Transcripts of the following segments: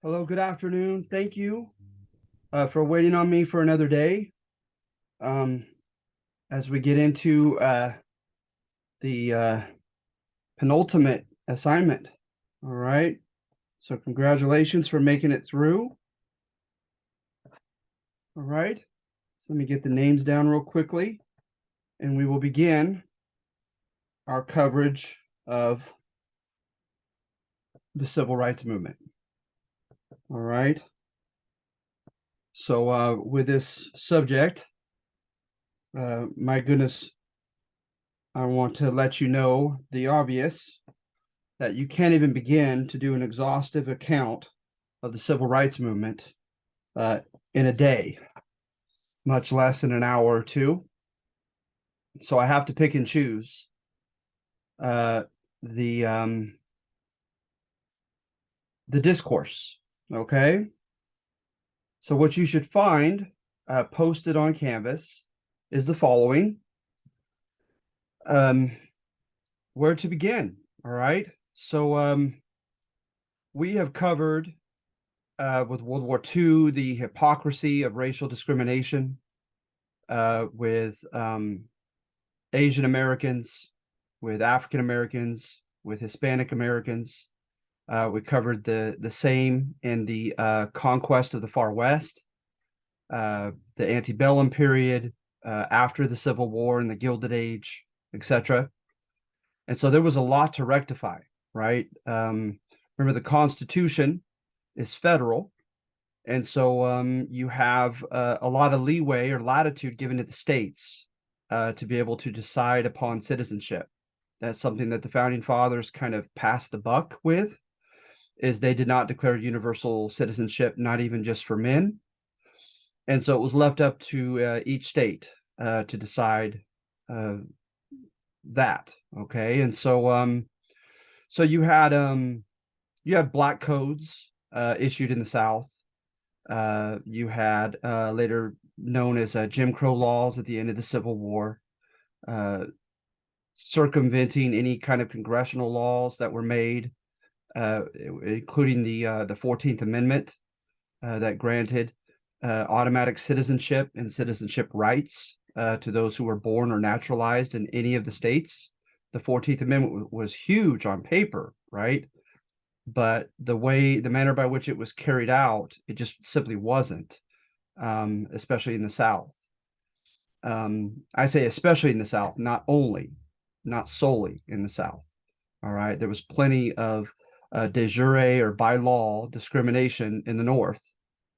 Hello, good afternoon. Thank you for waiting on me for another day. Um, as we get into the penultimate assignment. All right. So, congratulations for making it through. All right. So, let me get the names down real quickly, and we will begin our coverage of the civil rights movement. All right. So, with this subject, my goodness, I want to let you know the obvious that you can't even begin to do an exhaustive account of the civil rights movement uh, in a day, much less in an hour or two. So I have to pick and choose uh, the um, the discourse. Okay, so what you should find posted on Canvas is the following: um, where to begin. All right, so we have covered with World War II the hypocrisy of racial discrimination with Asian Americans, with African Americans, with Hispanic Americans. We covered the same in the conquest of the Far West, the antebellum period, after the Civil War and the Gilded Age, etc. And so there was a lot to rectify, right? Remember, the Constitution is federal, and so you have a lot of leeway or latitude given to the states to be able to decide upon citizenship. That's something that the founding fathers kind of passed the buck with, is they did not declare universal citizenship, not even just for men. And so it was left up to each state to decide uh, that. Okay, and so so you had black codes issued in the South. You had later known as Jim Crow laws at the end of the Civil War, uh, circumventing any kind of congressional laws that were made, including the 14th Amendment that granted automatic citizenship and citizenship rights to those who were born or naturalized in any of the states. The 14th Amendment was huge on paper, right? But the manner by which it was carried out, it just simply wasn't, especially in the South. I say especially in the South, not solely in the South. All right. There was plenty of de jure or by law discrimination in the North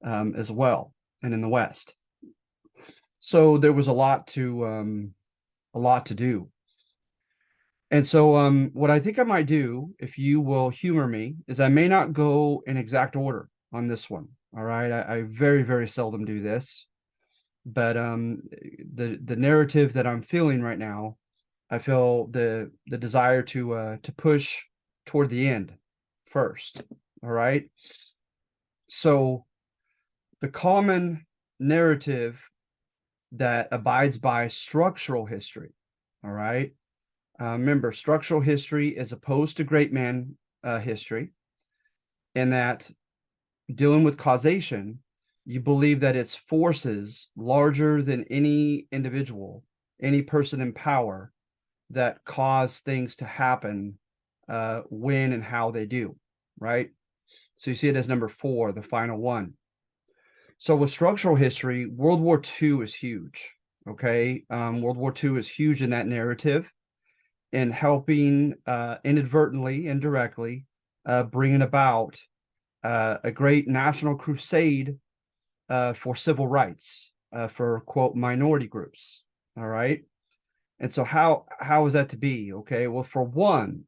as well, and in the West. So there was a lot to do. And so what I think I might do, if you will humor me, is I may not go in exact order on this one. All right. I very, very seldom do this. But the narrative that I'm feeling right now, I feel the desire to push toward the end first. All right. So the common narrative that abides by structural history. All right. Remember, structural history is opposed to great man history, in that dealing with causation, you believe that it's forces larger than any individual, any person in power, that cause things to happen when and how they do, right? So you see it as number four, the final one. So with structural history, World War II is huge. Okay, World War II is huge in that narrative, in helping inadvertently, indirectly, bringing about a great national crusade for civil rights for quote minority groups. All right, and so how is that to be? Okay, well, for one,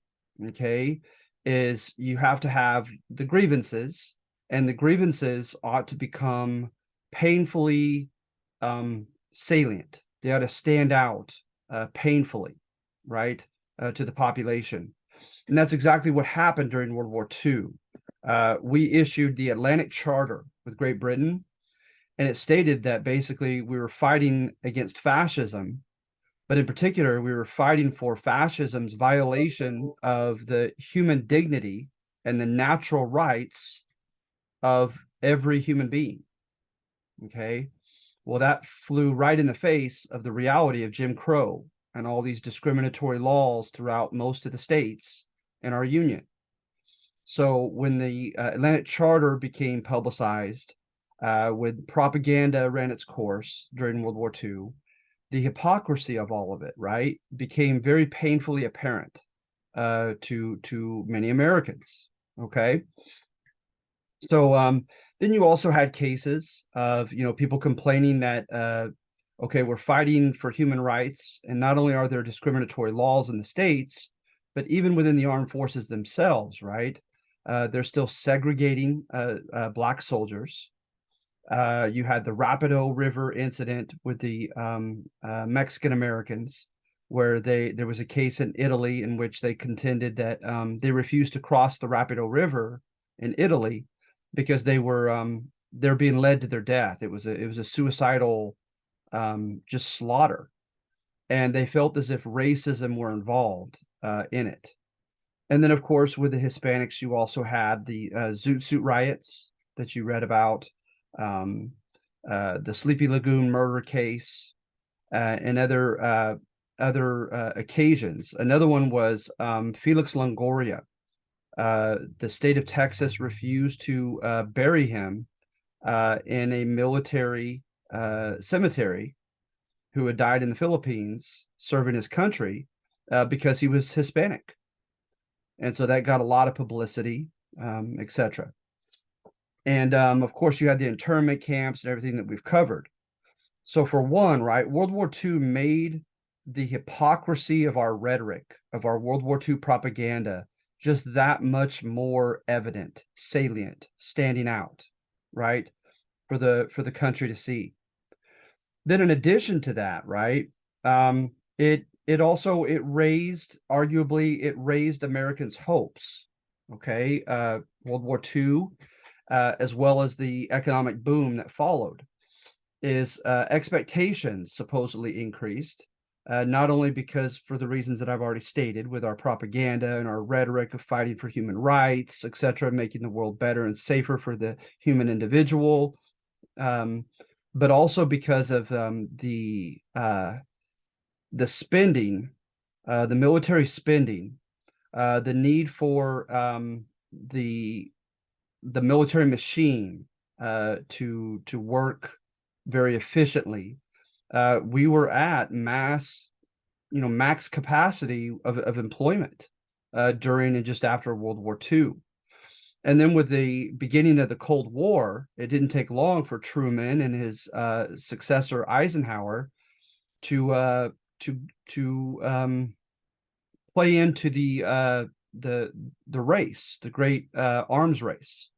okay, is you have to have the grievances, and the grievances ought to become painfully salient. They ought to stand out painfully, right, to the population. And that's exactly what happened during World War II. We issued the Atlantic Charter with Great Britain, and it stated that basically we were fighting against fascism, but in particular, we were fighting for fascism's violation of the human dignity and the natural rights of every human being. Okay. Well, that flew right in the face of the reality of Jim Crow and all these discriminatory laws throughout most of the states in our union. So when the Atlantic Charter became publicized, when propaganda ran its course during World War II, the hypocrisy of all of it, right, became very painfully apparent to many Americans. Okay, so then you also had cases of people complaining that okay, we're fighting for human rights, and not only are there discriminatory laws in the states, but even within the armed forces themselves, right? They're still segregating black soldiers. You had the Rapido River incident with the Mexican Americans, where there was a case in Italy in which they contended that they refused to cross the Rapido River in Italy because they're being led to their death. It was a suicidal just slaughter, and they felt as if racism were involved in it. And then, of course, with the Hispanics, you also had the Zoot Suit riots that you read about, um, the Sleepy Lagoon murder case, and other occasions. Another one was Felix Longoria. The state of Texas refused to bury him in a military cemetery, who had died in the Philippines serving his country because he was Hispanic. And so that got a lot of publicity, etc. And of course, you had the internment camps and everything that we've covered. So for one, right, World War II made the hypocrisy of our rhetoric, of our World War II propaganda, just that much more evident, salient, standing out, right, for the country to see. Then in addition to that, right, it also arguably it raised Americans' hopes. Okay, World War II, as well as the economic boom that followed, is expectations supposedly increased, not only because for the reasons that I've already stated with our propaganda and our rhetoric of fighting for human rights, etc., making the world better and safer for the human individual, um, but also because of the spending, the military spending, the need for the military machine to work very efficiently. We were at max capacity of employment during and just after World War II. And then with the beginning of the Cold War, it didn't take long for Truman and his successor Eisenhower to play into the race, the great arms race.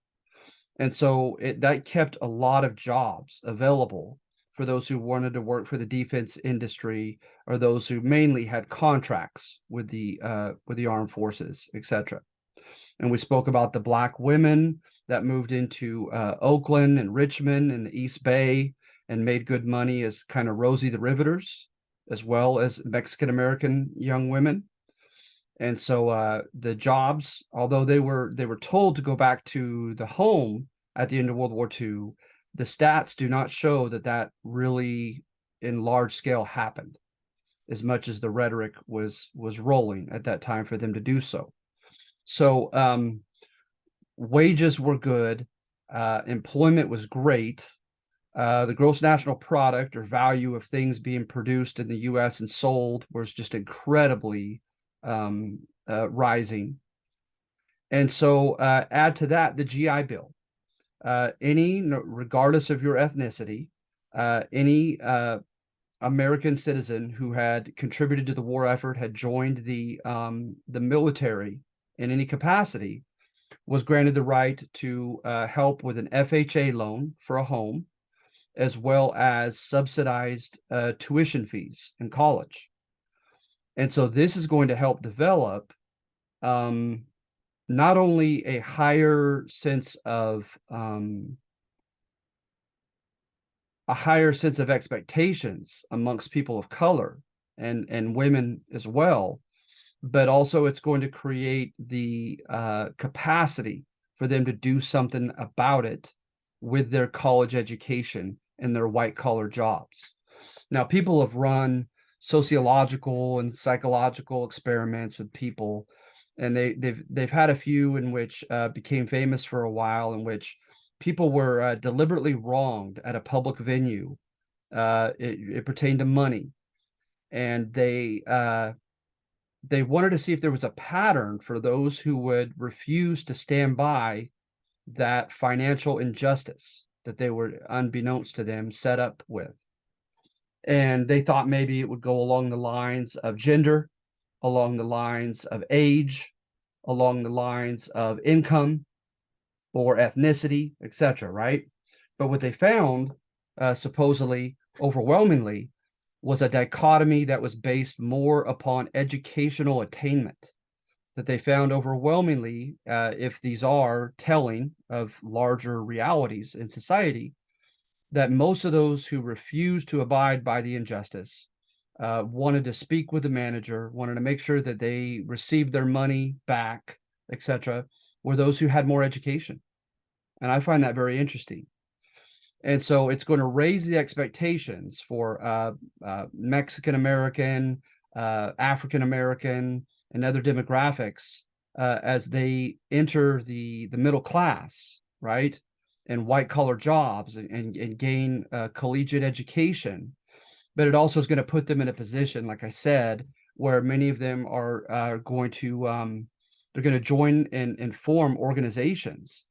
And so that kept a lot of jobs available for those who wanted to work for the defense industry, or those who mainly had contracts with the armed forces, etc. And we spoke about the black women that moved into Oakland and Richmond and the East Bay and made good money as kind of Rosie the Riveters, as well as Mexican American young women. And so the jobs, although they were told to go back to the home at the end of World War II, the stats do not show that really in large scale happened, as much as the rhetoric was rolling at that time for them to do so. So wages were good, employment was great. The gross national product, or value of things being produced in the U.S. and sold, was just incredibly rising. And so add to that the GI Bill. Regardless of your ethnicity, any American citizen who had contributed to the war effort, had joined the military in any capacity, was granted the right to help with an FHA loan for a home, as well as subsidized tuition fees in college. And so this is going to help develop not only a higher sense of expectations amongst people of color and women as well, but also it's going to create the capacity for them to do something about it with their college education and their white collar jobs. Now, people have run sociological and psychological experiments with people, and they've had a few in which became famous for a while, in which people were deliberately wronged at a public venue. It pertained to money, and they wanted to see if there was a pattern for those who would refuse to stand by that financial injustice that they were, unbeknownst to them, set up with. And they thought maybe it would go along the lines of gender, along the lines of age, along the lines of income or ethnicity, etc. Right? But what they found, supposedly overwhelmingly, was a dichotomy that was based more upon educational attainment. That they found overwhelmingly, if these are telling of larger realities in society, that most of those who refused to abide by the injustice wanted to speak with the manager, wanted to make sure that they received their money back, etc., were those who had more education. And I find that very interesting. And so it's going to raise the expectations for Mexican American, African American, and other demographics as they enter the middle class, right? And white collar jobs and gain collegiate education. But it also is going to put them in a position, like I said, where many of them are going to they're going to join and form organizations.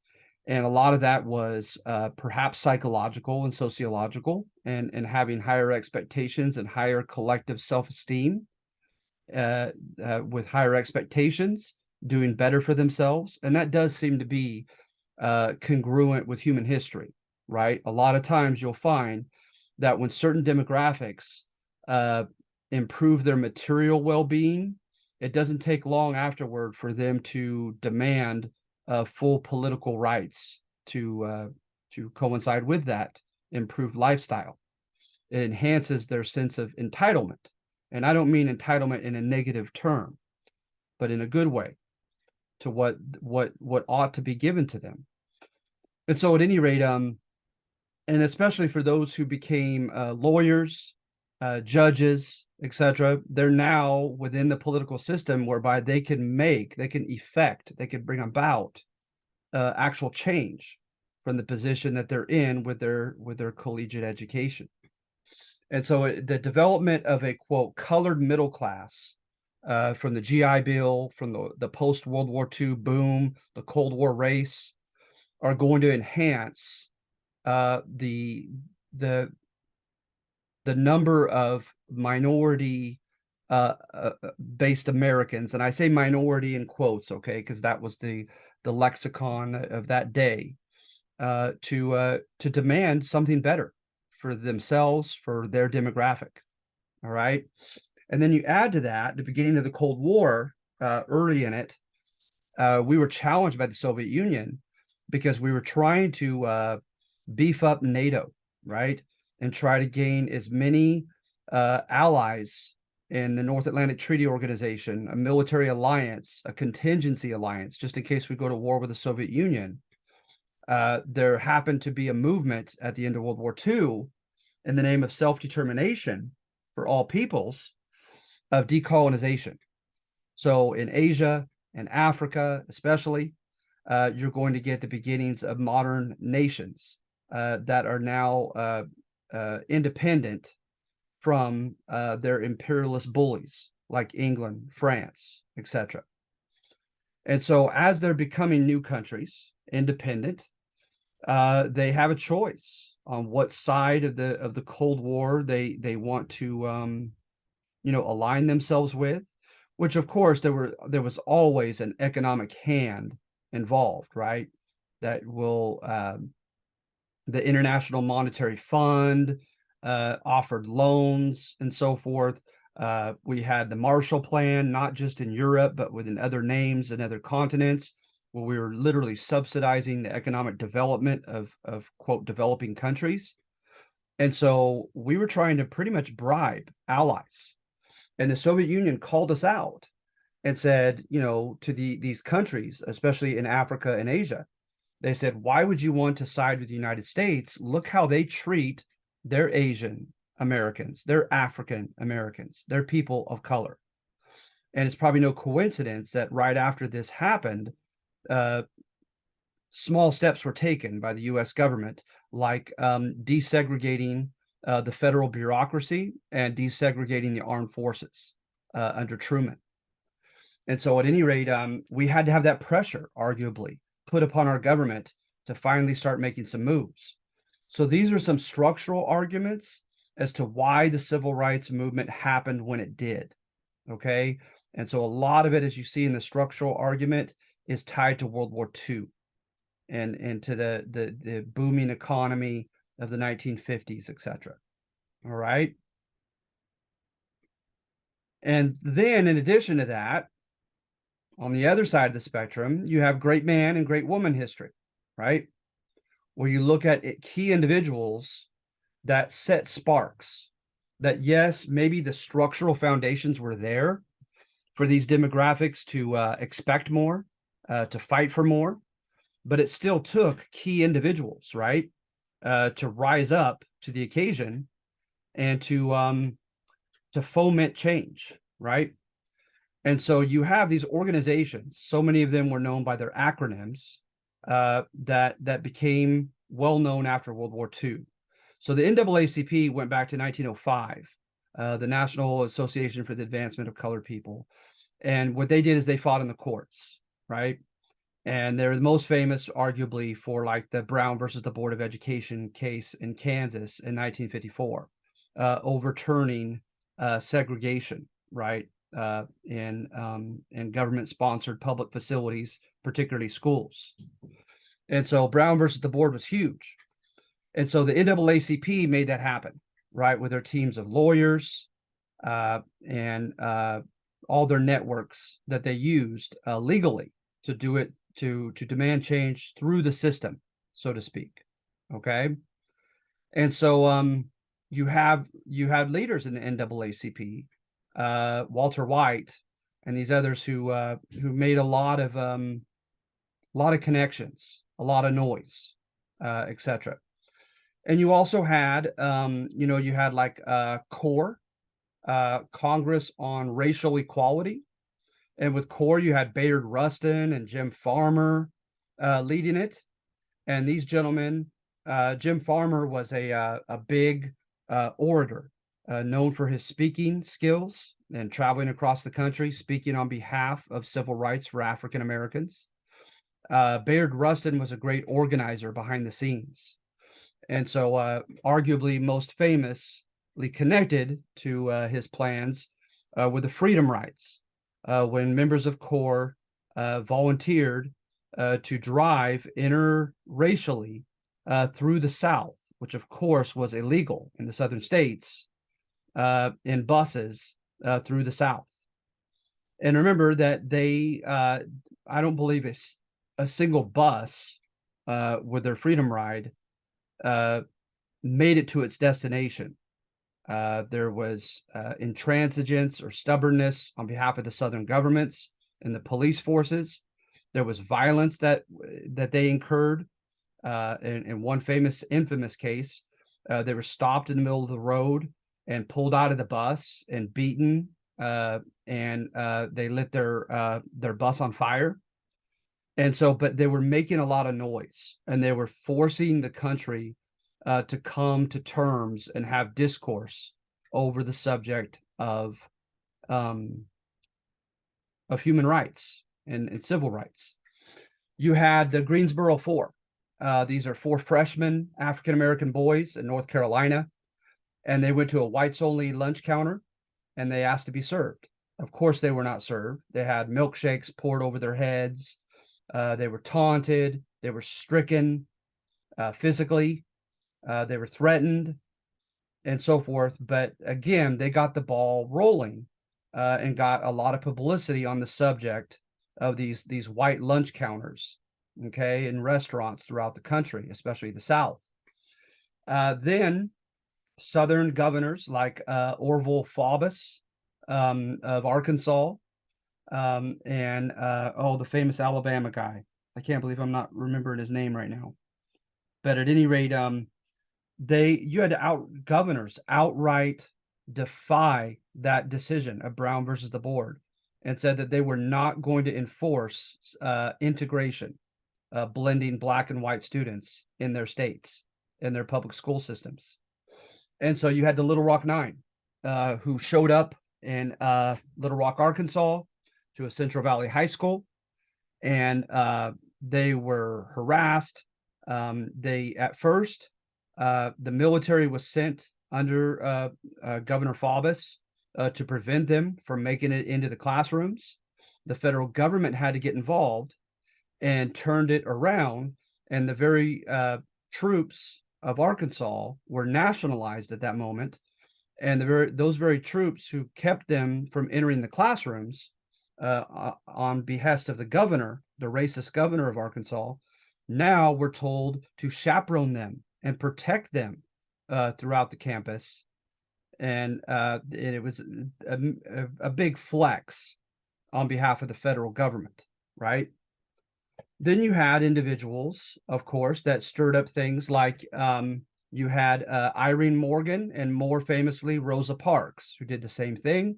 And a lot of that was perhaps psychological and sociological, and having higher expectations and higher collective self-esteem, with higher expectations, doing better for themselves. And that does seem to be congruent with human history, right? A lot of times you'll find that when certain demographics improve their material well-being, it doesn't take long afterward for them to demand full political rights to coincide with that improved lifestyle. It enhances their sense of entitlement, and I don't mean entitlement in a negative term, but in a good way, to what ought to be given to them. And so, at any rate, and especially for those who became lawyers, judges, etc., they're now within the political system whereby they can effect, they can bring about actual change from the position that they're in with their collegiate education. And so the development of a, quote, colored middle class, from the GI Bill, from the post-World War II boom, the Cold War race, are going to enhance the number of minority based Americans, and I say minority in quotes, okay, because that was the lexicon of that day, to demand something better for themselves, for their demographic. All right. And then you add to that the beginning of the Cold War, early in it, we were challenged by the Soviet Union because we were trying to beef up NATO, right? And try to gain as many allies in the North Atlantic Treaty Organization, a military alliance, a contingency alliance, just in case we go to war with the Soviet Union. There happened to be a movement at the end of World War II in the name of self-determination for all peoples, of decolonization. So in Asia and Africa, especially, you're going to get the beginnings of modern nations that are now independent from their imperialist bullies like England, France, etc. And so as they're becoming new countries, independent, they have a choice on what side of the Cold War they want to align themselves with, which of course there was always an economic hand involved, right? That will the International Monetary Fund offered loans and so forth. We had the Marshall Plan, not just in Europe, but within other names and other continents, where we were literally subsidizing the economic development of quote, developing countries. And so we were trying to pretty much bribe allies. And the Soviet Union called us out and said, to these countries, especially in Africa and Asia, They said, why would you want to side with the United States? Look how they treat their Asian Americans, their African Americans, their people of color. And it's probably no coincidence that right after this happened, uh, small steps were taken by the US government, like desegregating the federal bureaucracy and desegregating the armed forces under Truman. And so, at any rate, we had to have that pressure, arguably, put upon our government to finally start making some moves. So, these are some structural arguments as to why the civil rights movement happened when it did. Okay. And so, a lot of it, as you see in the structural argument, is tied to World War II and to the booming economy of the 1950s, etc. All right. And then, in addition to that, on the other side of the spectrum, you have great man and great woman history, right? Where you look at key individuals that set sparks, that yes, maybe the structural foundations were there for these demographics to expect more, to fight for more, but it still took key individuals, right, to rise up to the occasion and to foment change, right? And so you have these organizations, so many of them were known by their acronyms, that became well known after World War II. So the NAACP went back to 1905, the National Association for the Advancement of Colored People. And what they did is they fought in the courts, right? And they're the most famous, arguably, for like the Brown versus the Board of Education case in Kansas in 1954, overturning segregation, right? In government-sponsored public facilities, particularly schools. And so Brown versus the board was huge. And so the NAACP made that happen, right, with their teams of lawyers and all their networks that they used legally to do it, to demand change through the system, so to speak. Okay. And so you have leaders in the NAACP, Walter White, and these others who made a lot of connections, a lot of noise, etc. And you also had, you had like CORE, Congress on Racial Equality, and with CORE you had Bayard Rustin and Jim Farmer leading it. And these gentlemen, Jim Farmer was a big orator, known for his speaking skills and traveling across the country, speaking on behalf of civil rights for African Americans. Bayard Rustin was a great organizer behind the scenes. And so arguably most famously connected to his plans were the freedom rides, when members of CORE volunteered to drive interracially through the South, which of course was illegal in the southern states, in buses through the South. And remember that they, I don't believe it's a single bus with their freedom ride made it to its destination. There was intransigence or stubbornness on behalf of the Southern governments and the police forces. There was violence that they incurred. In one infamous case, they were stopped in the middle of the road and pulled out of the bus and beaten, and they lit their bus on fire. And so, but they were making a lot of noise, and they were forcing the country to come to terms and have discourse over the subject of human rights and civil rights. You had the Greensboro Four. These are four freshmen African-American boys in North Carolina, and they went to a whites-only lunch counter, and they asked to be served. Of course, they were not served. They had milkshakes poured over their heads. They were taunted. They were stricken physically. They were threatened and so forth. But again, they got the ball rolling and got a lot of publicity on the subject of these white lunch counters, okay, in restaurants throughout the country, especially the South. Then Southern governors like Orville Faubus of Arkansas, and the famous Alabama guy. I can't believe I'm not remembering his name right now. But at any rate, you had governors outright defy that decision of Brown versus the board, and said that they were not going to enforce integration, blending black and white students in their states, in their public school systems. And so you had the Little Rock Nine, who showed up in Little Rock, Arkansas, to a Central Valley high school, and they were harassed. They at first, the military was sent under Governor Faubus to prevent them from making it into the classrooms. The federal government had to get involved and turned it around, and the very troops of Arkansas were nationalized at that moment, and those very troops who kept them from entering the classrooms on behest of the governor, the racist governor of Arkansas, now were told to chaperone them and protect them throughout the campus. And it was a big flex on behalf of the federal government, right? Then you had individuals, of course, that stirred up things like you had Irene Morgan, and more famously Rosa Parks, who did the same thing.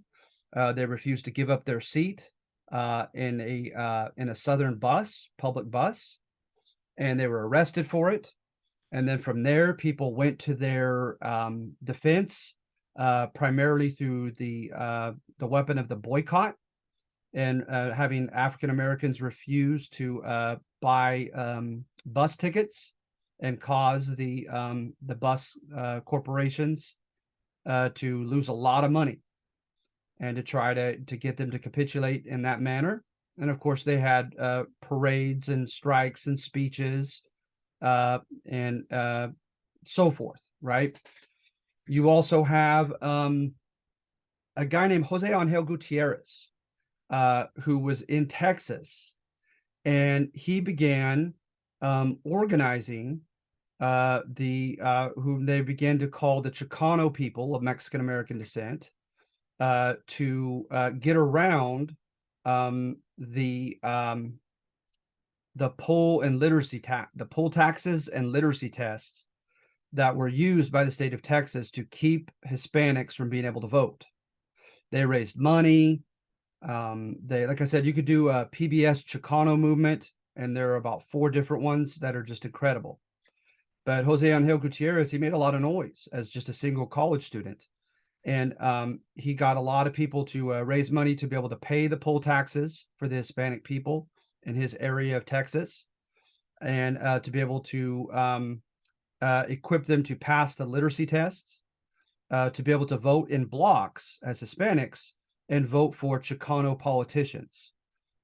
They refused to give up their seat in a Southern bus, public bus, and they were arrested for it. And then from there, people went to their defense, primarily through the weapon of the boycott, and having African Americans refuse to buy bus tickets, and cause the bus corporations to lose a lot of money, and to try to get them to capitulate in that manner. And of course, they had parades and strikes and speeches and so forth, right? You also have a guy named Jose Angel Gutierrez, who was in Texas, and he began organizing whom they began to call the Chicano people of Mexican American descent, to get around the poll and literacy the poll taxes and literacy tests that were used by the state of Texas to keep Hispanics from being able to vote. They raised money. Like I said, you could do a PBS Chicano movement, and there are about 4 different ones that are just incredible. But Jose Angel Gutierrez, he made a lot of noise as just a single college student. And he got a lot of people to raise money to be able to pay the poll taxes for the Hispanic people in his area of Texas, and to be able to equip them to pass the literacy tests, to be able to vote in blocks as Hispanics and vote for Chicano politicians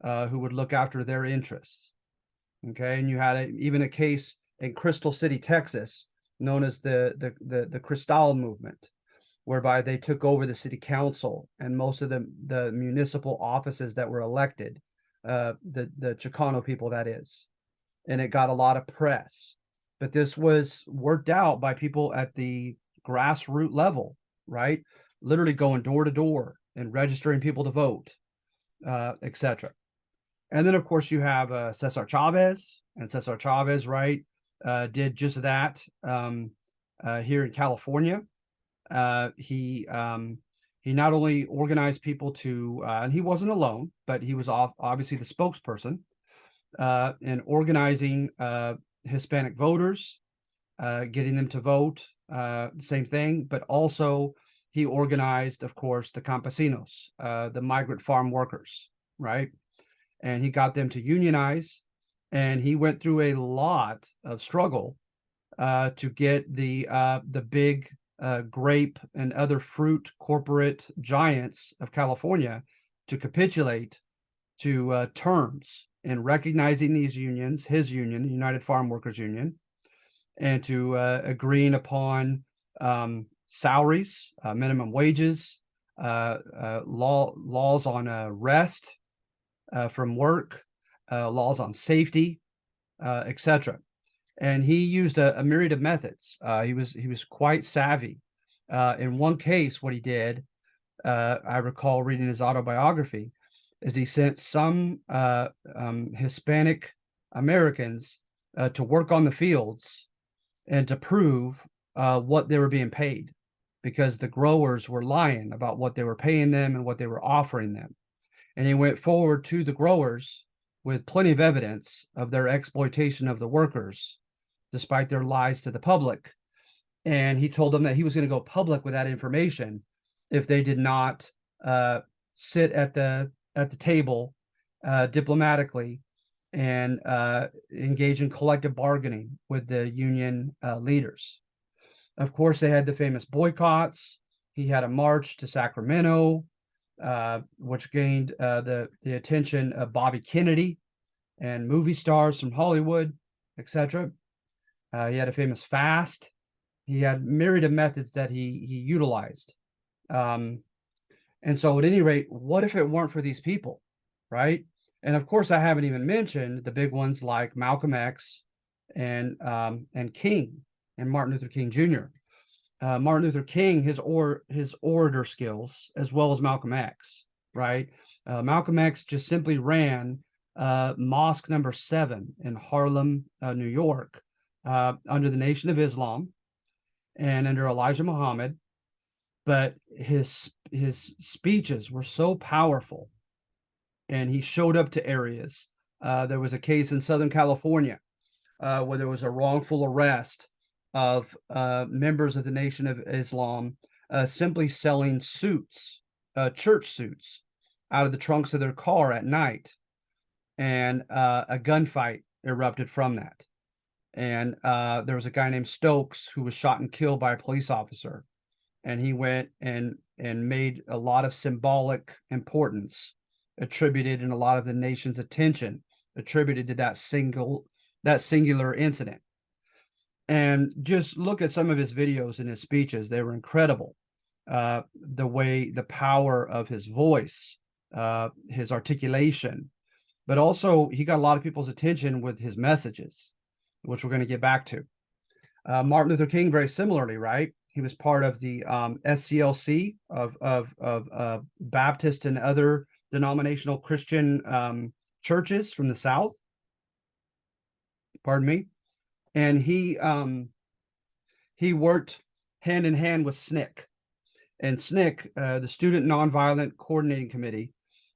who would look after their interests. Okay, and you had even a case in Crystal City, Texas, known as the Cristal movement, whereby they took over the city council and most of the municipal offices that were elected, the Chicano people, that is, and it got a lot of press. But this was worked out by people at the grassroots level, right? Literally going door to door and registering people to vote, etc. And then, of course, you have Cesar Chavez, and Cesar Chavez, right, did just that here in California. He not only organized people to, and he wasn't alone, but he was obviously the spokesperson in organizing Hispanic voters, getting them to vote, same thing, but also he organized, of course, the campesinos, the migrant farm workers, right? And he got them to unionize, and he went through a lot of struggle to get the big grape and other fruit corporate giants of California to capitulate to terms in recognizing these unions, his union, the United Farm Workers Union, and to agreeing upon salaries, minimum wages, laws on rest from work, laws on safety, etc. And he used a myriad of methods. He was quite savvy. In one case, what he did, I recall reading his autobiography, is he sent some Hispanic Americans to work on the fields and to prove what they were being paid, because the growers were lying about what they were paying them and what they were offering them. And he went forward to the growers with plenty of evidence of their exploitation of the workers, despite their lies to the public. And he told them that he was going to go public with that information if they did not sit at the table diplomatically and engage in collective bargaining with the union leaders. Of course, they had the famous boycotts. He had a march to Sacramento, which gained the attention of Bobby Kennedy and movie stars from Hollywood, etc. He had a famous fast. He had myriad of methods that he utilized. And so at any rate, what if it weren't for these people, right? And of course, I haven't even mentioned the big ones like Malcolm X and King and Martin Luther King Jr. Martin Luther King, his orator skills, as well as Malcolm X, right? Malcolm X just simply ran Mosque number 7 in Harlem, New York, under the Nation of Islam and under Elijah Muhammad. But his speeches were so powerful, and he showed up to areas. There was a case in Southern California where there was a wrongful arrest of members of the Nation of Islam simply selling suits, church suits, out of the trunks of their car at night. And a gunfight erupted from that. And there was a guy named Stokes who was shot and killed by a police officer. And he went and made a lot of symbolic importance attributed, and a lot of the nation's attention attributed to that singular incident. And just look at some of his videos and his speeches. They were incredible. The power of his voice, his articulation, but also he got a lot of people's attention with his messages, which we're going to get back to. Martin Luther King, very similarly, right? He was part of the SCLC of Baptist and other denominational Christian churches from the South. Pardon me. And he worked hand in hand with SNCC. And SNCC, the Student Nonviolent Coordinating Committee,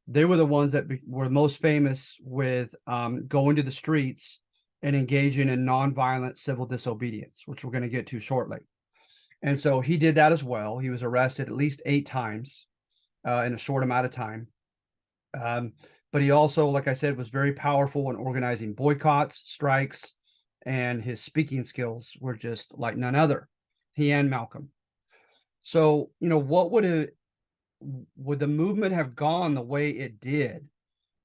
they were the ones that were most famous with going to the streets and engaging in nonviolent civil disobedience, which we're going to get to shortly. And so he did that as well. He was arrested at least 8 times in a short amount of time. But he also, like I said, was very powerful in organizing boycotts, strikes, and his speaking skills were just like none other. He and Malcolm. So, what would the movement have gone the way it did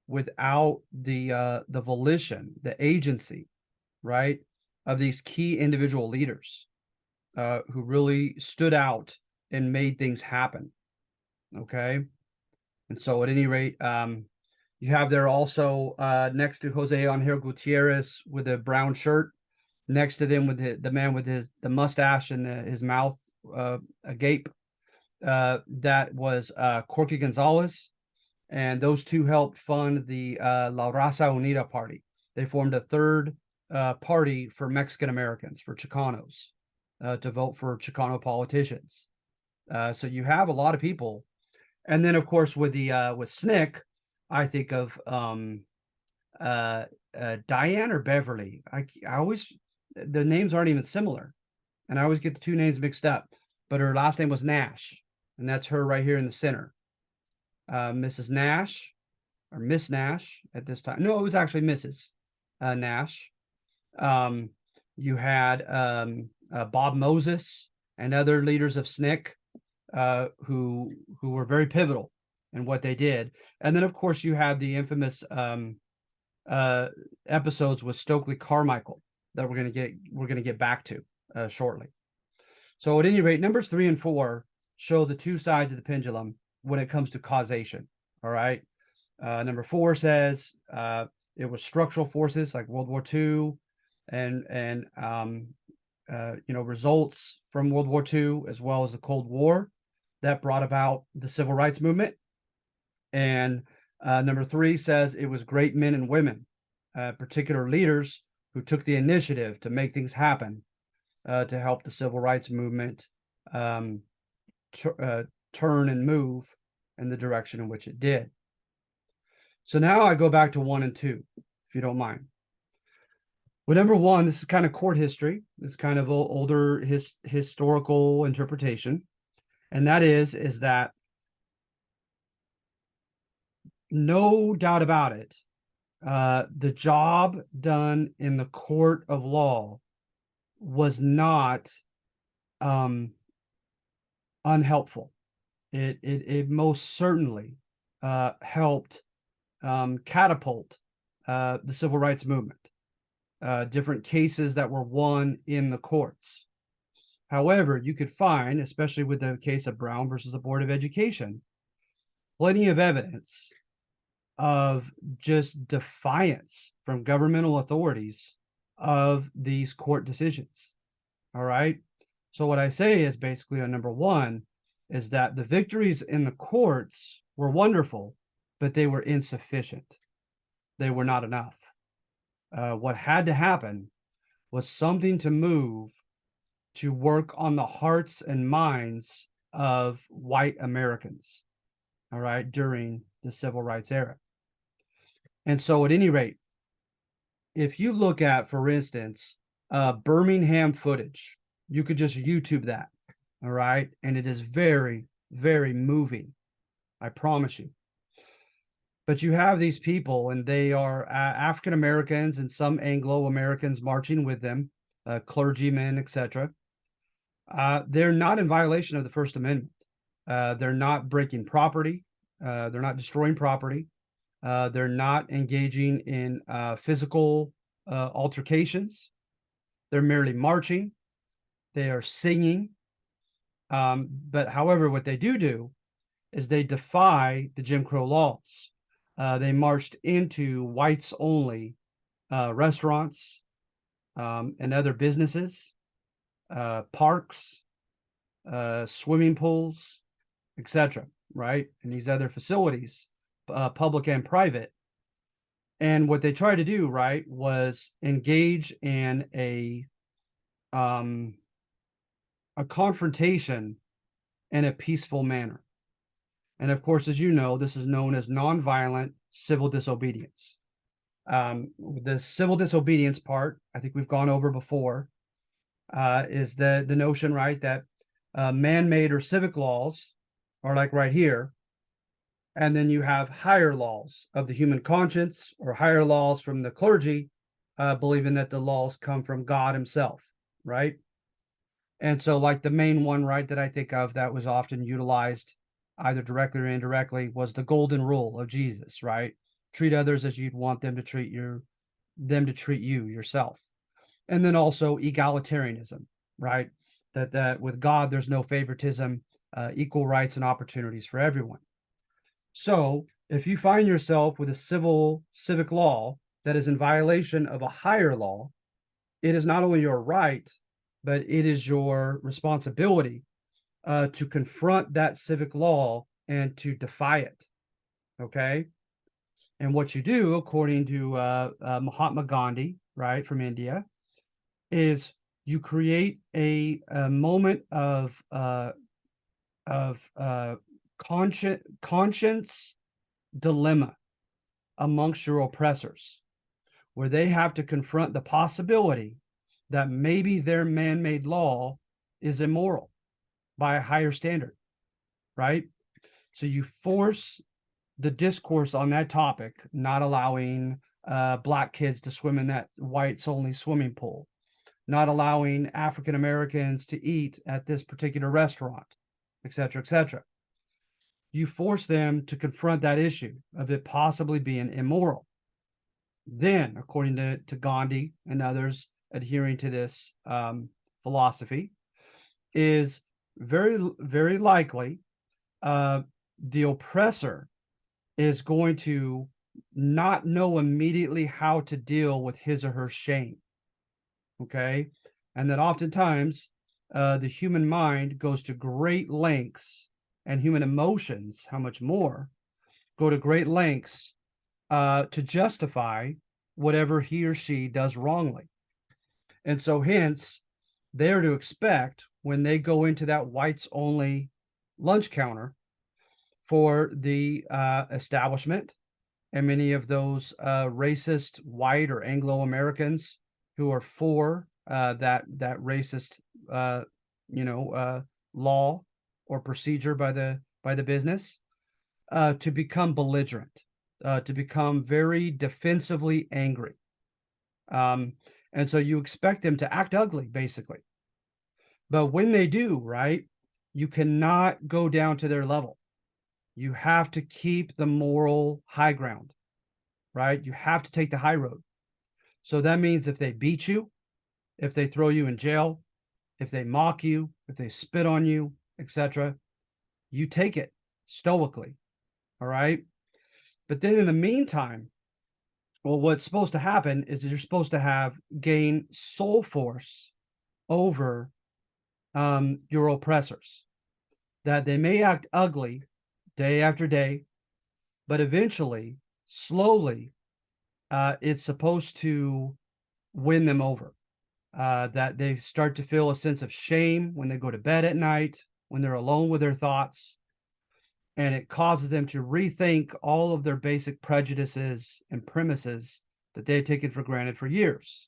without the volition, the agency, right, of these key individual leaders who really stood out and made things happen? Okay. And so at any rate, you have there also next to Jose Angel Gutierrez with a brown shirt, next to them with the man with the mustache and his mouth agape. That was Corky Gonzalez, and those two helped fund the La Raza Unida party. They formed a third party for Mexican Americans, for Chicanos, to vote for Chicano politicians. So you have a lot of people. And then, of course, with SNCC, I think of Diane or Beverly. I always, the names aren't even similar, and I always get the two names mixed up. But her last name was Nash, and that's her right here in the center. Mrs. Nash, or Miss Nash at this time. No, it was actually Mrs. Nash. You had Bob Moses and other leaders of SNCC who were very pivotal in what they did. And then, of course, you have the infamous episodes with Stokely Carmichael that we're going to get back to shortly. So at any rate, numbers 3 and 4 show the two sides of the pendulum when it comes to causation. All right. Number 4 says it was structural forces like World War II and results from World War II, as well as the Cold War, that brought about the civil rights movement. And number 3 says it was great men and women particular leaders who took the initiative to make things happen to help the civil rights movement um, turn and move in the direction in which it did. So now I go back to 1 and 2, if you don't mind. Well, number 1, this is kind of court history. It's kind of older historical interpretation, and that is that no doubt about it, the job done in the court of law was not unhelpful. It most certainly helped catapult the civil rights movement. Different cases that were won in the courts. However, you could find, especially with the case of Brown versus the Board of Education, plenty of evidence of just defiance from governmental authorities of these court decisions. All right. So what I say is basically on number 1 is that the victories in the courts were wonderful, but they were insufficient. They were not enough. What had to happen was something to move to work on the hearts and minds of white Americans, all right, during the civil rights era. And so at any rate, if you look at, for instance, Birmingham footage, you could just YouTube that, all right? And it is very, very moving, I promise you. But you have these people, and they are African Americans and some Anglo Americans marching with them, clergymen, etc. They're not in violation of the First Amendment. They're not breaking property. They're not destroying property. They're not engaging in physical altercations. They're merely marching. They are singing. But however, what they do is they defy the Jim Crow laws. They marched into whites only restaurants and other businesses, parks, swimming pools, etc. Right? And these other facilities, public and private. And what they tried to do, right, was engage in a confrontation in a peaceful manner. And of course, as you know, this is known as nonviolent civil disobedience. The civil disobedience part, I think we've gone over before, is the notion, right, that man-made or civic laws are like right here. And then you have higher laws of the human conscience or higher laws from the clergy, believing that the laws come from God himself, right? And so like the main one, right, that I think of that was often utilized either directly or indirectly was the golden rule of Jesus, right? Treat others as you'd want them to treat you yourself. And then also egalitarianism, right? That with God, there's no favoritism, equal rights and opportunities for everyone. So if you find yourself with a civic law that is in violation of a higher law, it is not only your right, but it is your responsibility to confront that civic law and to defy it. Okay. And what you do, according to Mahatma Gandhi, right, from India, is you create a moment of conscience dilemma amongst your oppressors, where they have to confront the possibility that maybe their man-made law is immoral by a higher standard, right? So you force the discourse on that topic, not allowing Black kids to swim in that whites-only swimming pool, not allowing African Americans to eat at this particular restaurant, etc., etc. You force them to confront that issue of it possibly being immoral. Then, according to Gandhi and others adhering to this philosophy, is very, very likely the oppressor is going to not know immediately how to deal with his or her shame. Okay. And that oftentimes the human mind goes to great lengths, and human emotions, how much more, go to great lengths to justify whatever he or she does wrongly. And so hence they're to expect when they go into that whites only lunch counter for the establishment and many of those racist white or Anglo Americans who are for that racist law or procedure by the business to become belligerent, to become very defensively angry. And so you expect them to act ugly, basically. But when they do, right, you cannot go down to their level. You have to keep the moral high ground, right? You have to take the high road. So that means if they beat you, if they throw you in jail, if they mock you, if they spit on you, etc., you take it stoically. All right. But then in the meantime, well, what's supposed to happen is you're supposed to gain soul force over your oppressors, that they may act ugly day after day, but eventually, slowly, it's supposed to win them over. That they start to feel a sense of shame when they go to bed at night, when they're alone with their thoughts, and it causes them to rethink all of their basic prejudices and premises that they had taken for granted for years.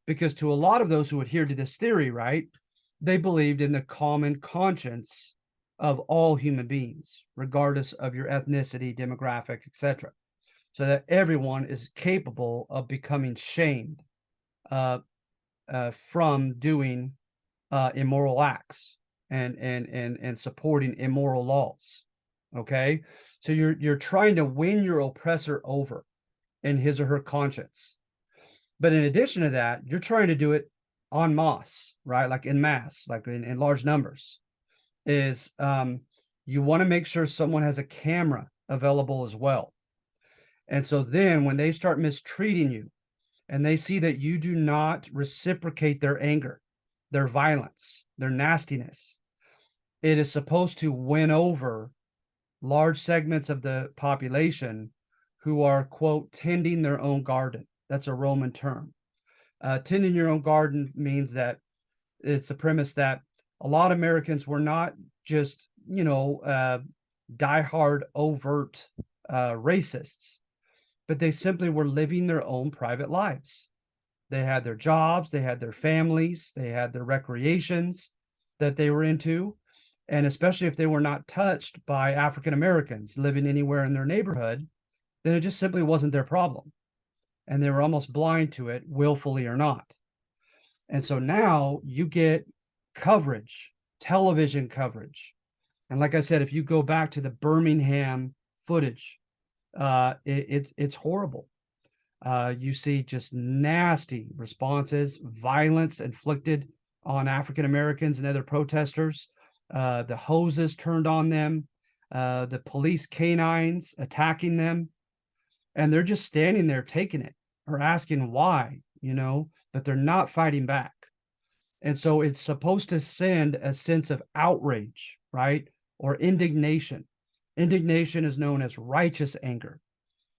Because to a lot of those who adhere to this theory, right, they believed in the common conscience of all human beings, regardless of your ethnicity, demographic, etc. So that everyone is capable of becoming shamed from doing immoral acts and supporting immoral laws. Okay, so you're trying to win your oppressor over in his or her conscience, but in addition to that, you're trying to do it en masse, right? Like in mass, like in large numbers. Is you want to make sure someone has a camera available as well, and so then when they start mistreating you, and they see that you do not reciprocate their anger, their violence, their nastiness, it is supposed to win over large segments of the population who are, quote, tending their own garden. That's a Roman term. Tending your own garden means that it's the premise that a lot of Americans were not just, diehard, overt racists, but they simply were living their own private lives. They had their jobs, they had their families, they had their recreations that they were into. And especially if they were not touched by African Americans living anywhere in their neighborhood, then it just simply wasn't their problem. And they were almost blind to it, willfully or not. And so now you get coverage, television coverage. And like I said, if you go back to the Birmingham footage, it's horrible. You see just nasty responses, violence inflicted on African Americans and other protesters, the hoses turned on them, the police canines attacking them, and they're just standing there taking it or asking why, but they're not fighting back. And so it's supposed to send a sense of outrage, right? Or indignation. Indignation is known as righteous anger,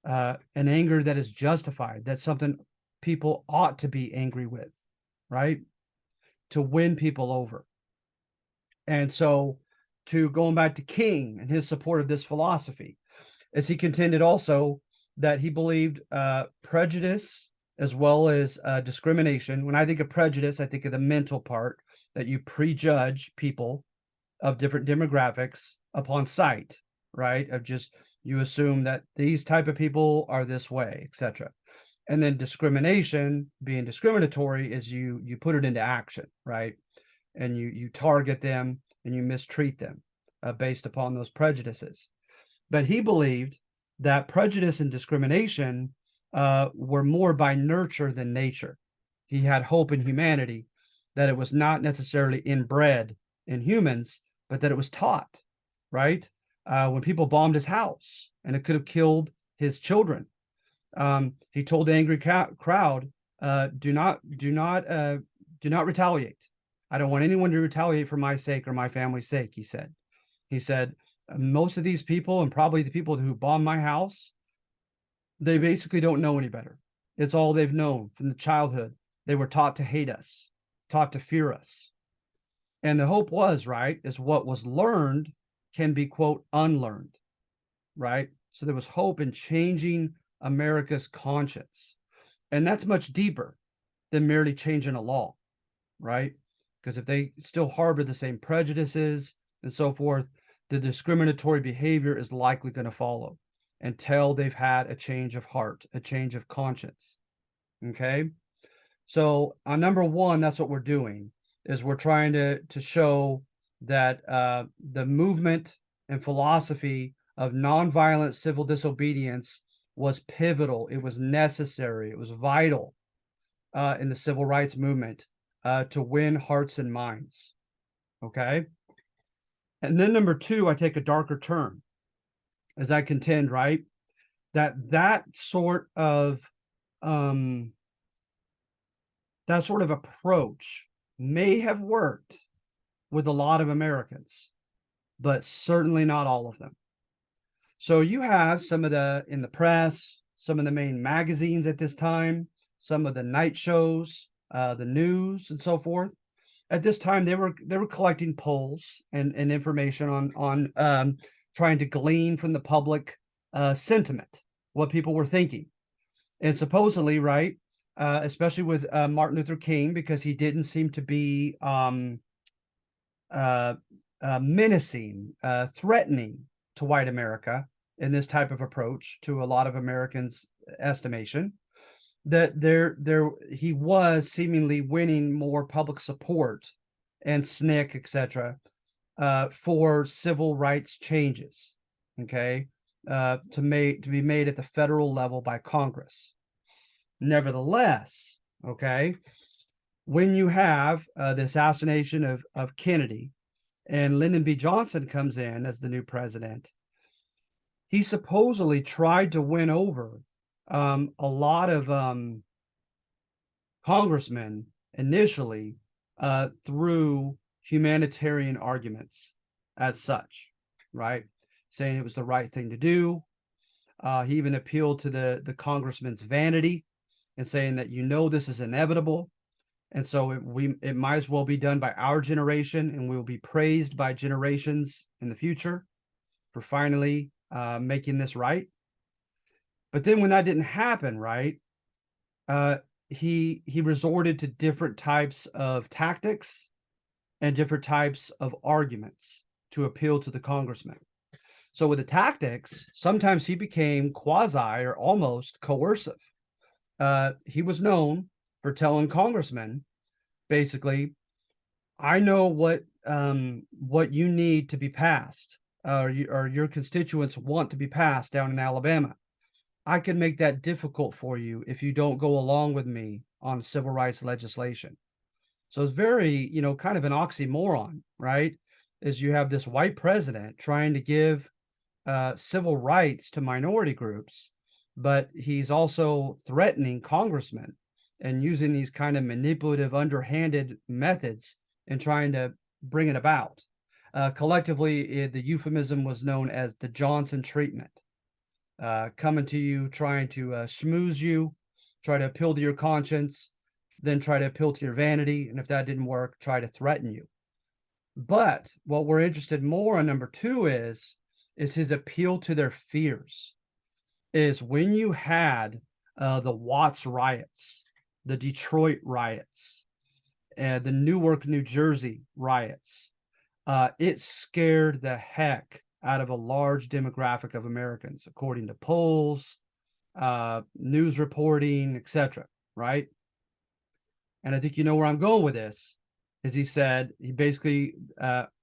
an anger that is justified. That's something people ought to be angry with, right? To win people over. And so, to going back to King and his support of this philosophy, as he contended also that he believed prejudice as well as discrimination. When I think of prejudice, I think of the mental part, that you prejudge people of different demographics upon sight, right? Of just, you assume that these type of people are this way, etc. And then discrimination, being discriminatory, is you put it into action, right? And you target them and you mistreat them based upon those prejudices. But he believed that prejudice and discrimination were more by nurture than nature. He had hope in humanity, that it was not necessarily inbred in humans, but that it was taught, right? When people bombed his house and it could have killed his children, he told the angry crowd, do not retaliate. I don't want anyone to retaliate for my sake or my family's sake, he said. He said, most of these people, and probably the people who bombed my house, they basically don't know any better. It's all they've known from the childhood. They were taught to hate us, taught to fear us. And the hope was, right, is what was learned can be, quote, unlearned, right? So there was hope in changing America's conscience. And that's much deeper than merely changing a law, right? Because if they still harbor the same prejudices and so forth, the discriminatory behavior is likely going to follow until they've had a change of heart, a change of conscience. Okay. So on number one, that's what we're doing is we're trying to show that the movement and philosophy of nonviolent civil disobedience was pivotal. It was necessary. It was vital in the civil rights movement to win hearts and minds. Okay. And then number two, I take a darker turn as I contend, right, that sort of um, that sort of approach may have worked with a lot of Americans, but certainly not all of them. So you have some of the in the press, some of the main magazines at this time, some of the night shows, the news, and so forth. At this time, they were collecting polls and information on trying to glean from the public sentiment, what people were thinking, and supposedly, right, especially with Martin Luther King, because he didn't seem to be uh, menacing, threatening to white America in this type of approach to a lot of Americans' estimation, that there he was seemingly winning more public support and SNCC, etc., for civil rights changes, okay, to be made at the federal level by Congress. Nevertheless, okay, when you have the assassination of Kennedy and Lyndon B. Johnson comes in as the new president, he supposedly tried to win over a lot of congressmen initially through humanitarian arguments as such, right? Saying it was the right thing to do. He even appealed to the congressman's vanity and saying that this is inevitable. And so it might as well be done by our generation, and we will be praised by generations in the future for finally making this right. But then when that didn't happen, right, he resorted to different types of tactics and different types of arguments to appeal to the congressman. So with the tactics, sometimes he became quasi or almost coercive. He was known for telling congressmen, basically, I know what you need to be passed, or your constituents want to be passed down in Alabama. I can make that difficult for you if you don't go along with me on civil rights legislation. So it's very, kind of an oxymoron, right? Is you have this white president trying to give civil rights to minority groups, but he's also threatening congressmen and using these kind of manipulative, underhanded methods and trying to bring it about. Collectively, the euphemism was known as the Johnson treatment. Coming to you, trying to schmooze you, try to appeal to your conscience, then try to appeal to your vanity. And if that didn't work, try to threaten you. But what we're interested more in number two is his appeal to their fears. Is when you had the Watts riots, the Detroit riots, and the Newark, New Jersey riots, it scared the heck out of a large demographic of Americans, according to polls, news reporting, etc. Right? And I think you know where I'm going with this. Is he basically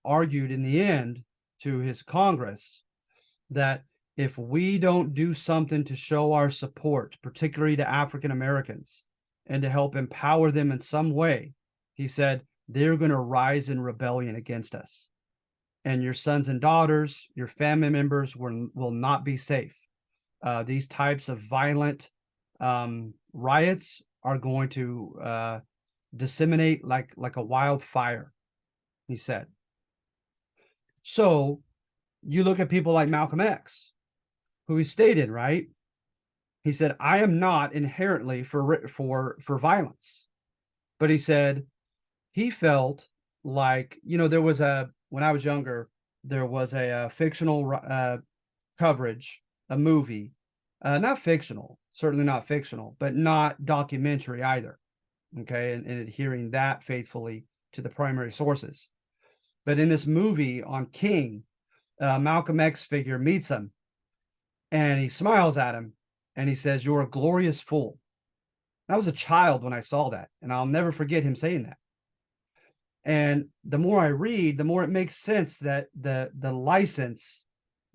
argued in the end to his Congress that if we don't do something to show our support, particularly to African Americans, and to help empower them in some way, he said, they're going to rise in rebellion against us. And your sons and daughters, your family members will not be safe. These types of violent riots are going to disseminate like a wildfire, he said. So you look at people like Malcolm X, who he stated, right, He said, I am not inherently for violence. But he said he felt like, there was when I was younger, there was a fictional coverage, a movie, not fictional, certainly not fictional, but not documentary either. Okay. And adhering that faithfully to the primary sources. But in this movie on King, Malcolm X figure meets him and he smiles at him and he says, "You're a glorious fool." I was a child when I saw that, and I'll never forget him saying that. And the more I read, the more it makes sense that the license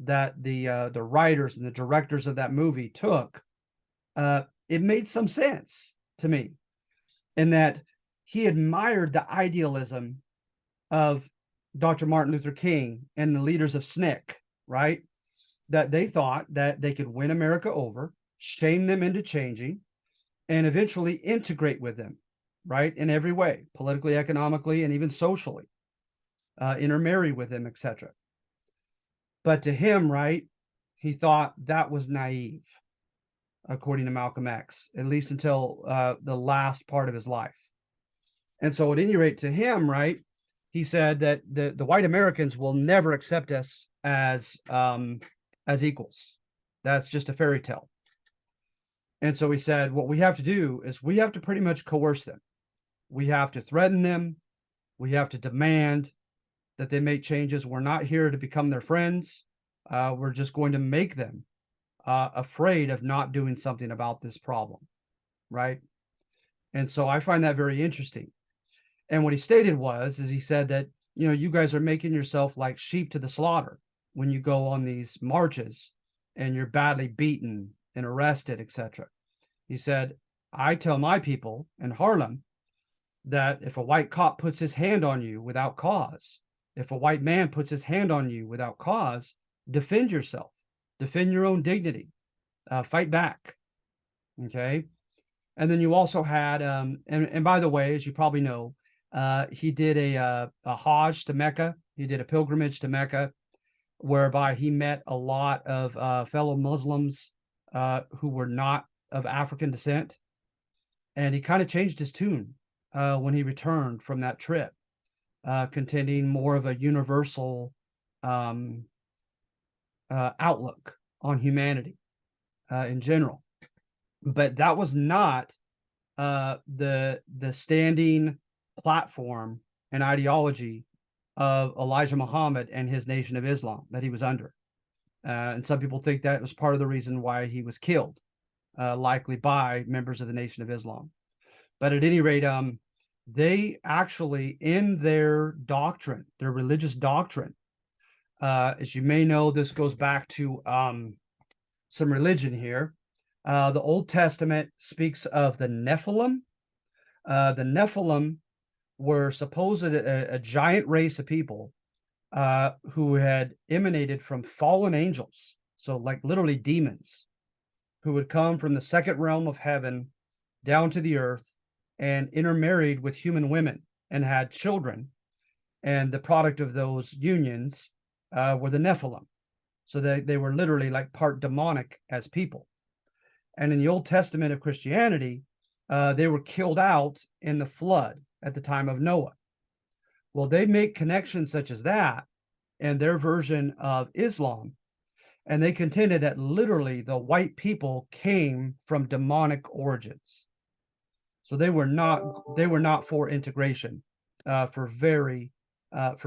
that the writers and the directors of that movie took, it made some sense to me, in that he admired the idealism of Dr. Martin Luther King and the leaders of SNCC, right? That they thought that they could win America over, shame them into changing, and eventually integrate with them, right? In every way, politically, economically, and even socially, intermarry with them, etc. But to him, right, he thought that was naive, according to Malcolm X, at least until the last part of his life. And so at any rate, to him, right, he said that the white Americans will never accept us as equals. That's just a fairy tale. And so he said, what we have to do is we have to pretty much coerce them. We have to threaten them. We have to demand that they make changes. We're not here to become their friends. We're just going to make them afraid of not doing something about this problem, right? And so I find that very interesting. And what he stated is he said that, you guys are making yourself like sheep to the slaughter when you go on these marches and you're badly beaten and arrested, etc. He said, I tell my people in Harlem that if a white cop puts his hand on you without cause, if a white man puts his hand on you without cause, defend yourself, defend your own dignity, fight back. Okay. And then you also had, and by the way, as you probably know, he did a Hajj to Mecca. He did a pilgrimage to Mecca, whereby he met a lot of fellow Muslims who were not of African descent. And he kind of changed his tune when he returned from that trip, containing more of a universal outlook on humanity in general. But that was not the standing platform and ideology of Elijah Muhammad and his Nation of Islam that he was under. And some people think that was part of the reason why he was killed, likely by members of the Nation of Islam. But at any rate, they actually, in their doctrine, their religious doctrine, as you may know, this goes back to some religion here. The Old Testament speaks of the Nephilim. The Nephilim were supposedly a giant race of people who had emanated from fallen angels, so like literally demons, who would come from the second realm of heaven down to the earth and intermarried with human women and had children. And the product of those unions were the Nephilim. So they were literally like part demonic as people. And in the Old Testament of Christianity, they were killed out in the flood at the time of Noah. Well, they make connections such as that in their version of Islam. And they contended that literally the white people came from demonic origins. So they were not for integration for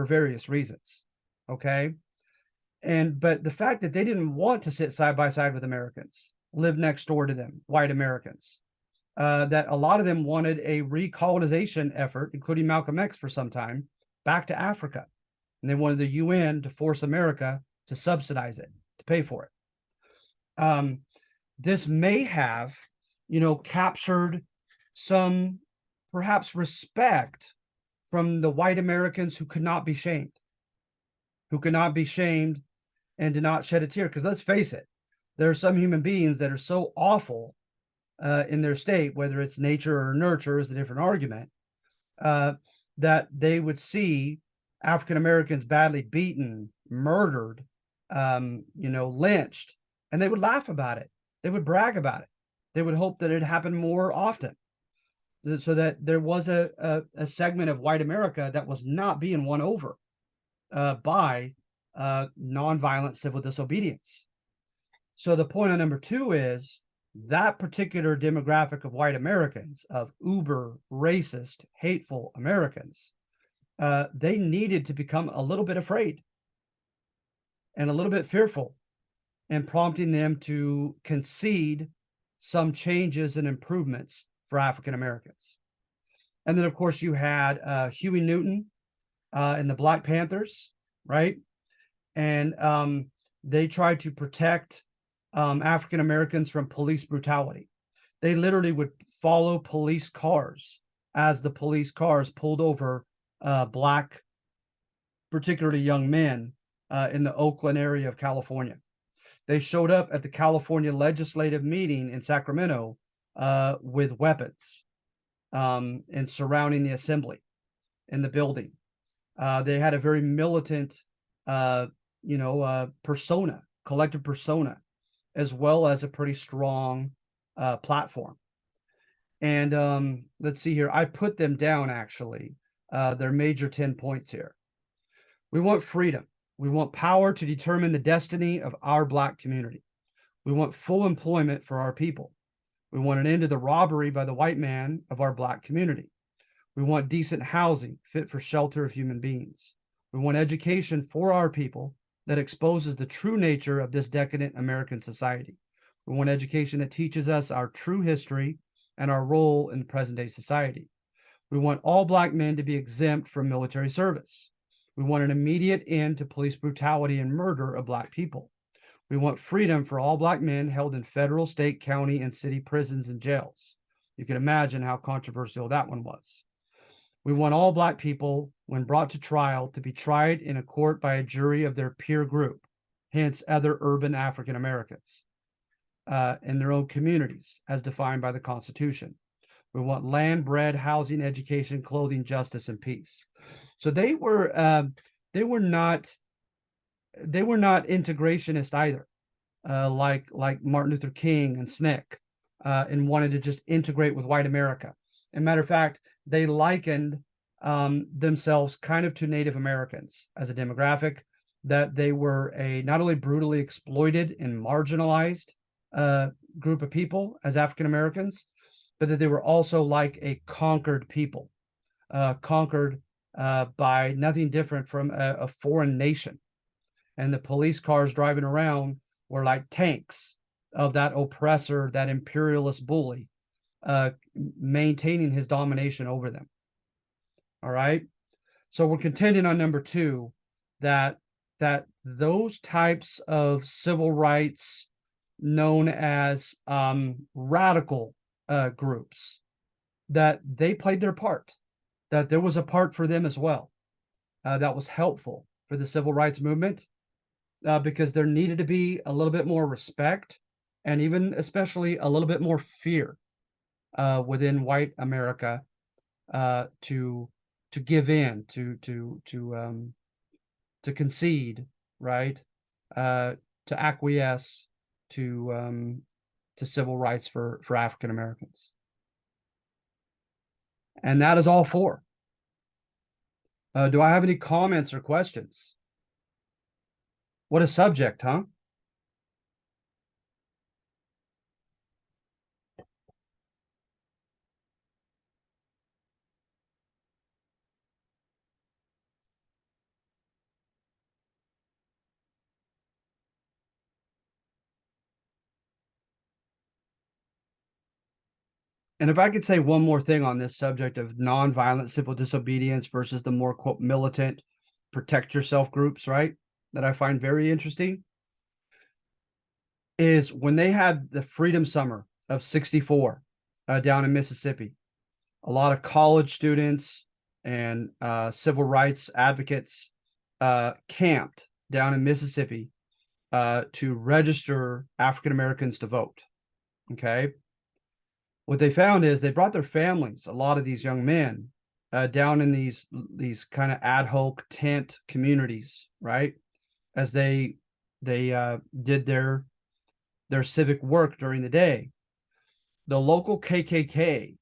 various reasons. Okay. But the fact that they didn't want to sit side by side with Americans, live next door to them, white Americans, that a lot of them wanted a recolonization effort, including Malcolm X for some time, back to Africa. And they wanted the UN to force America to subsidize it, to pay for it. This may have, captured some perhaps respect from the white Americans who could not be shamed, and did not shed a tear. Because let's face it, there are some human beings that are so awful in their state, whether it's nature or nurture is a different argument, that they would see African Americans badly beaten, murdered, lynched, and they would laugh about it. they would brag about it. They would hope that it happened more often, so that there was a segment of white America that was not being won over by nonviolent civil disobedience. So the point on number two is that particular demographic of white Americans, of uber racist, hateful Americans, they needed to become a little bit afraid and a little bit fearful, and prompting them to concede some changes and improvements for African Americans. And then, of course, you had Huey Newton and the Black Panthers, right? And they tried to protect African Americans from police brutality. They literally would follow police cars as the police cars pulled over Black, particularly young men, in the Oakland area of California. They showed up at the California legislative meeting in Sacramento with weapons and surrounding the assembly in the building. They had a very militant, persona, collective persona, as well as a pretty strong platform. And let's see here. I put them down, actually. Their major 10 points here. We want freedom. We want power to determine the destiny of our Black community. We want full employment for our people. We want an end to the robbery by the white man of our Black community. We want decent housing fit for shelter of human beings. We want education for our people that exposes the true nature of this decadent American society. We want education that teaches us our true history and our role in present-day society. We want all Black men to be exempt from military service. We want an immediate end to police brutality and murder of Black people. We want freedom for all Black men held in federal, state, county, and city prisons and jails. You can imagine how controversial that one was. We want all Black people, when brought to trial, to be tried in a court by a jury of their peer group, hence other urban African Americans, in their own communities, as defined by the Constitution. We want land, bread, housing, education, clothing, justice, and peace. So they were not integrationist either, like Martin Luther King and SNCC, and wanted to just integrate with white America. As a matter of fact, they likened themselves kind of to Native Americans as a demographic, that they were a not only brutally exploited and marginalized group of people as African Americans, but that they were also like a conquered people, conquered by nothing different from a foreign nation. And the police cars driving around were like tanks of that oppressor, that imperialist bully, maintaining his domination over them. All right. So we're contending on number two that those types of civil rights known as radical groups, that they played their part, that there was a part for them as well that was helpful for the civil rights movement, because there needed to be a little bit more respect and even especially a little bit more fear within white America to give in, to concede, right, to acquiesce to civil rights for African Americans. And that is all four. Do I have any comments or questions? What a subject, huh? And if I could say one more thing on this subject of nonviolent civil disobedience versus the more, quote, militant protect yourself groups, right, that I find very interesting, is when they had the Freedom Summer of '64 down in Mississippi, a lot of college students and civil rights advocates camped down in Mississippi to register African Americans to vote. Okay. What they found is they brought their families, a lot of these young men, down in these kind of ad hoc tent communities, right? As they did their their civic work during the day, the local KKK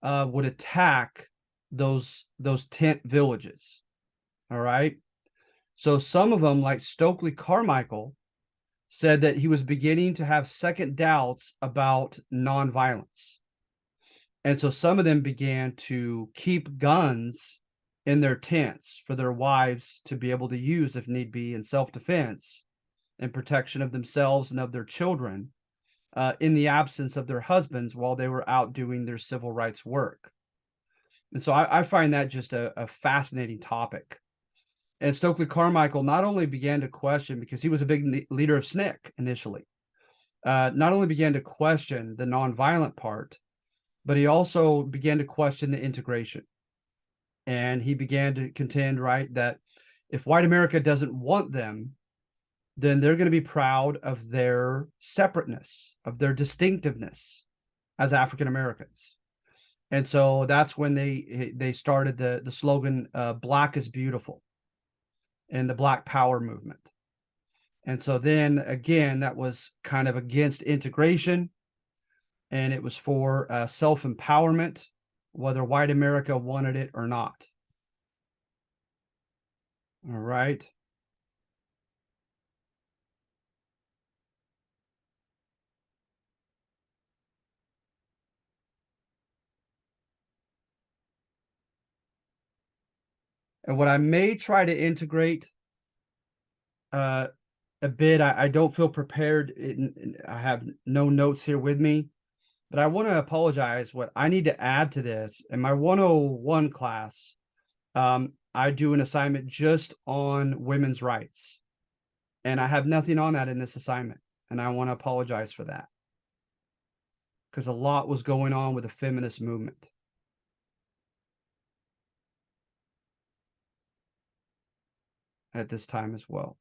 would attack those tent villages. All right. So some of them, like Stokely Carmichael, said that he was beginning to have second doubts about nonviolence. And so some of them began to keep guns in their tents for their wives to be able to use if need be in self-defense and protection of themselves and of their children in the absence of their husbands while they were out doing their civil rights work. And so I find that just a fascinating topic. And Stokely Carmichael not only began to question, because he was a big leader of SNCC initially, not only began to question the nonviolent part, but he also began to question the integration. And he began to contend, right, that if white America doesn't want them, then they're going to be proud of their separateness, of their distinctiveness as African Americans. And so that's when they started the slogan, Black is Beautiful, and the Black Power movement. And so then again, that was kind of against integration, and it was for self-empowerment, whether white America wanted it or not. All right. And what I may try to integrate a bit, I don't feel prepared. I have no notes here with me, but I want to apologize. What I need to add to this in my 101 class, I do an assignment just on women's rights, and I have nothing on that in this assignment. And I want to apologize for that because a lot was going on with the feminist movement at this time as well.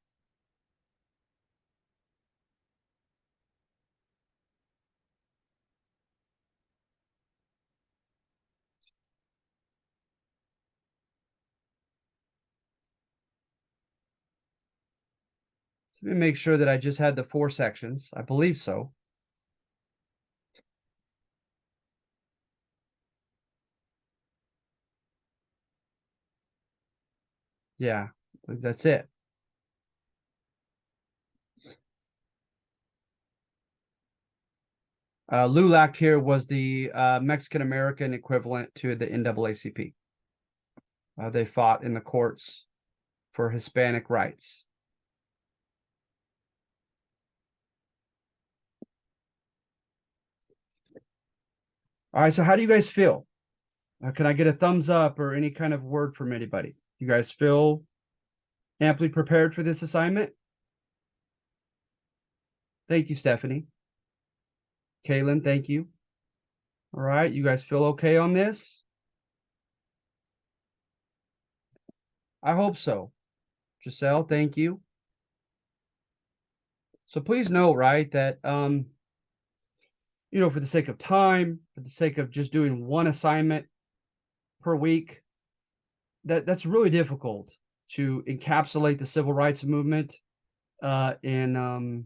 So let me make sure that I just had the 4 sections. I believe so. Yeah, that's it. LULAC here was the Mexican American equivalent to the NAACP. They fought in the courts for Hispanic rights. All right, so how do you guys feel? Can I get a thumbs up or any kind of word from anybody? You guys feel amply prepared for this assignment? Thank you, Stephanie. Kaylin, thank you. All right, you guys feel okay on this? I hope so. Giselle, thank you. So please note, right, that for the sake of time, for the sake of just doing one assignment per week, that's really difficult to encapsulate the civil rights movement in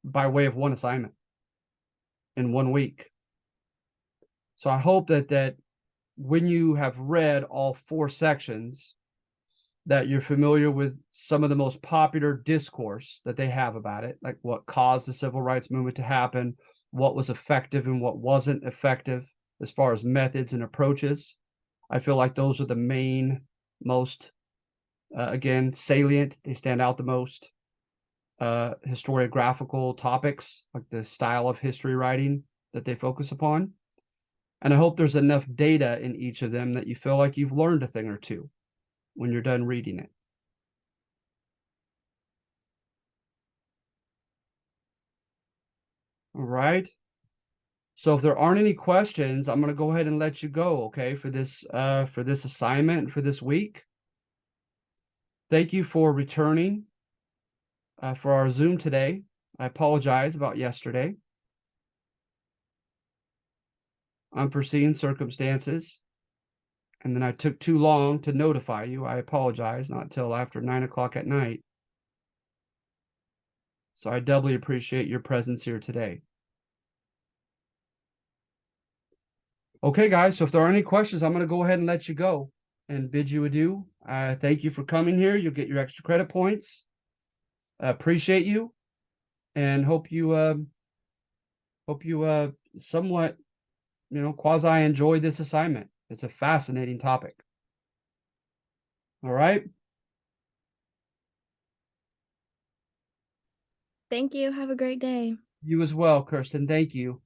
by way of one assignment in 1 week. So I hope that when you have read all 4 sections, that you're familiar with some of the most popular discourse that they have about it, like what caused the civil rights movement to happen, what was effective and what wasn't effective as far as methods and approaches. I feel like those are the main, most, again, salient. They stand out the most. Historiographical topics, like the style of history writing that they focus upon. And I hope there's enough data in each of them that you feel like you've learned a thing or two when you're done reading it. All right. So if there aren't any questions, I'm going to go ahead and let you go, okay, for this assignment and for this week. Thank you for returning for our Zoom today. I apologize about yesterday. Unforeseen circumstances. And then I took too long to notify you. I apologize, not till after 9 o'clock at night. So I doubly appreciate your presence here today. Okay, guys, so if there are any questions, I'm going to go ahead and let you go and bid you adieu. Thank you for coming here. You'll get your extra credit points. Appreciate you, and hope you somewhat, quasi enjoy this assignment. It's a fascinating topic. All right. Thank you. Have a great day. You as well, Kirsten. Thank you.